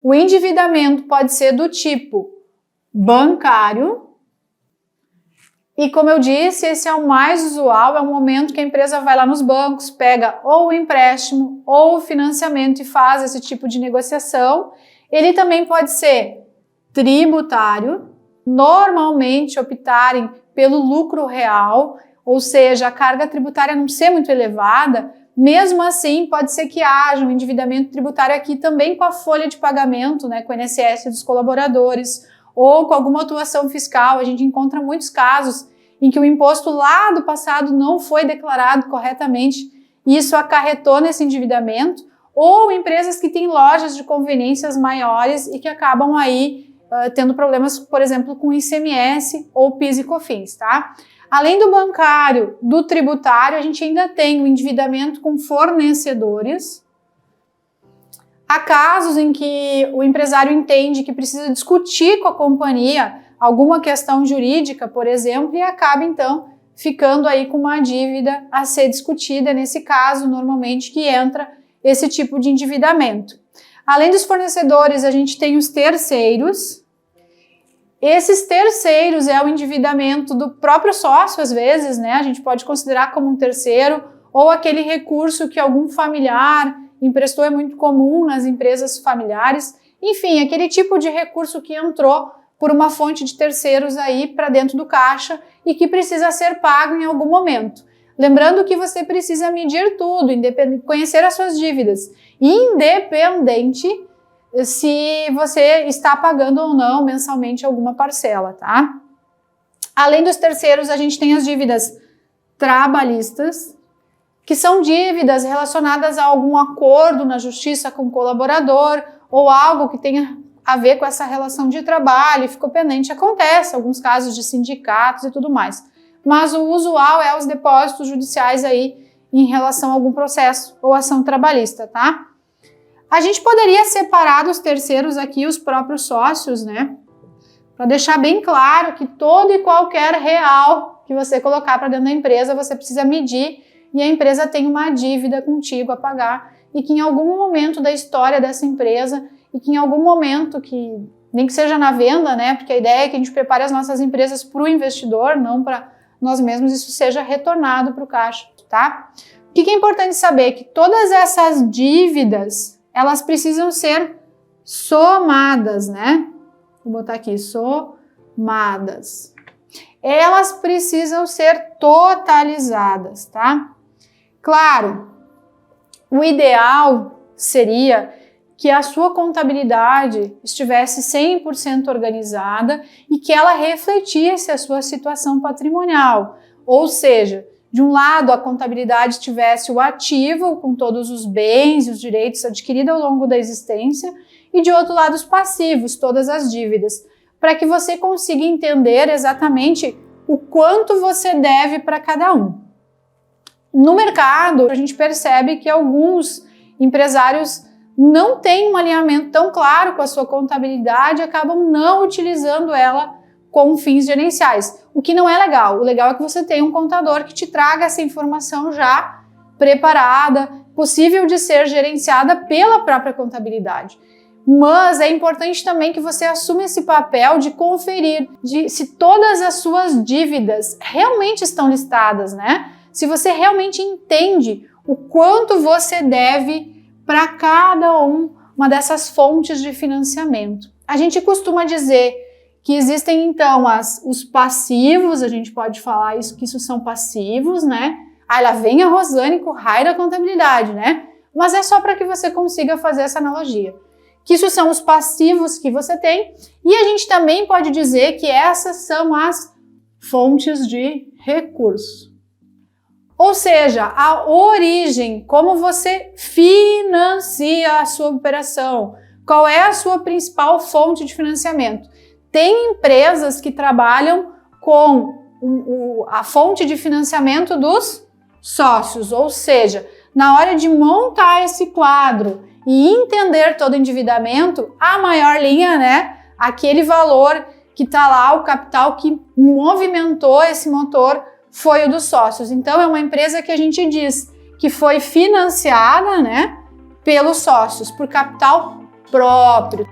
O endividamento pode ser do tipo bancário. E como eu disse, esse é o mais usual, é o momento que a empresa vai lá nos bancos, pega ou o empréstimo ou o financiamento e faz esse tipo de negociação. Ele também pode ser tributário, normalmente optarem pelo lucro real, ou seja, a carga tributária não ser muito elevada. Mesmo assim, pode ser que haja um endividamento tributário aqui também com a folha de pagamento, né, com o INSS dos colaboradores, ou com alguma atuação fiscal. A gente encontra muitos casos em que o imposto lá do passado não foi declarado corretamente e isso acarretou nesse endividamento, ou empresas que têm lojas de conveniências maiores e que acabam aí tendo problemas, por exemplo, com ICMS ou PIS e COFINS, tá? Além do bancário, do tributário, a gente ainda tem o endividamento com fornecedores. Há casos em que o empresário entende que precisa discutir com a companhia alguma questão jurídica, por exemplo, e acaba então ficando aí com uma dívida a ser discutida. Nesse caso, normalmente, que entra esse tipo de endividamento. Além dos fornecedores, a gente tem os terceiros. Esses terceiros é o endividamento do próprio sócio, às vezes, né? A gente pode considerar como um terceiro, ou aquele recurso que algum familiar emprestou, é muito comum nas empresas familiares. Enfim, aquele tipo de recurso que entrou por uma fonte de terceiros aí para dentro do caixa e que precisa ser pago em algum momento. Lembrando que você precisa medir tudo, conhecer as suas dívidas, independente se você está pagando ou não mensalmente alguma parcela, tá? Além dos terceiros, a gente tem as dívidas trabalhistas, que são dívidas relacionadas a algum acordo na justiça com o colaborador ou algo que tenha a ver com essa relação de trabalho e ficou pendente. Acontece alguns casos de sindicatos e tudo mais. Mas o usual é os depósitos judiciais aí em relação a algum processo ou ação trabalhista, tá? A gente poderia separar dos terceiros aqui os próprios sócios, né? Para deixar bem claro que todo e qualquer real que você colocar para dentro da empresa, você precisa medir e a empresa tem uma dívida contigo a pagar e que em algum momento da história dessa empresa e que em algum momento, que nem que seja na venda, né? Porque a ideia é que a gente prepare as nossas empresas para o investidor, não para nós mesmos, isso seja retornado para o caixa, tá? O que é importante saber? Que todas essas dívidas, elas precisam ser somadas, né? Vou botar aqui, somadas. Elas precisam ser totalizadas, tá? Claro, o ideal seria que a sua contabilidade estivesse 100% organizada e que ela refletisse a sua situação patrimonial. Ou seja, de um lado a contabilidade tivesse o ativo com todos os bens e os direitos adquiridos ao longo da existência e de outro lado os passivos, todas as dívidas, para que você consiga entender exatamente o quanto você deve para cada um. No mercado, a gente percebe que alguns empresários não têm um alinhamento tão claro com a sua contabilidade e acabam não utilizando ela com fins gerenciais, o que não é legal. O legal é que você tenha um contador que te traga essa informação já preparada, possível de ser gerenciada pela própria contabilidade. Mas é importante também que você assuma esse papel de conferir se todas as suas dívidas realmente estão listadas, né? Se você realmente entende o quanto você deve para cada uma dessas fontes de financiamento. A gente costuma dizer que existem então os passivos, a gente pode falar isso, que isso são passivos, né? Aí lá vem a Rosane com o raio da contabilidade, né? Mas é só para que você consiga fazer essa analogia. Que isso são os passivos que você tem, e a gente também pode dizer que essas são as fontes de recurso. Ou seja, a origem, como você financia a sua operação, qual é a sua principal fonte de financiamento. Tem empresas que trabalham com a fonte de financiamento dos sócios, ou seja, na hora de montar esse quadro e entender todo o endividamento, a maior linha, né, aquele valor que está lá, o capital que movimentou esse motor, foi o dos sócios. Então é uma empresa que a gente diz que foi financiada, né, pelos sócios, por capital próprio.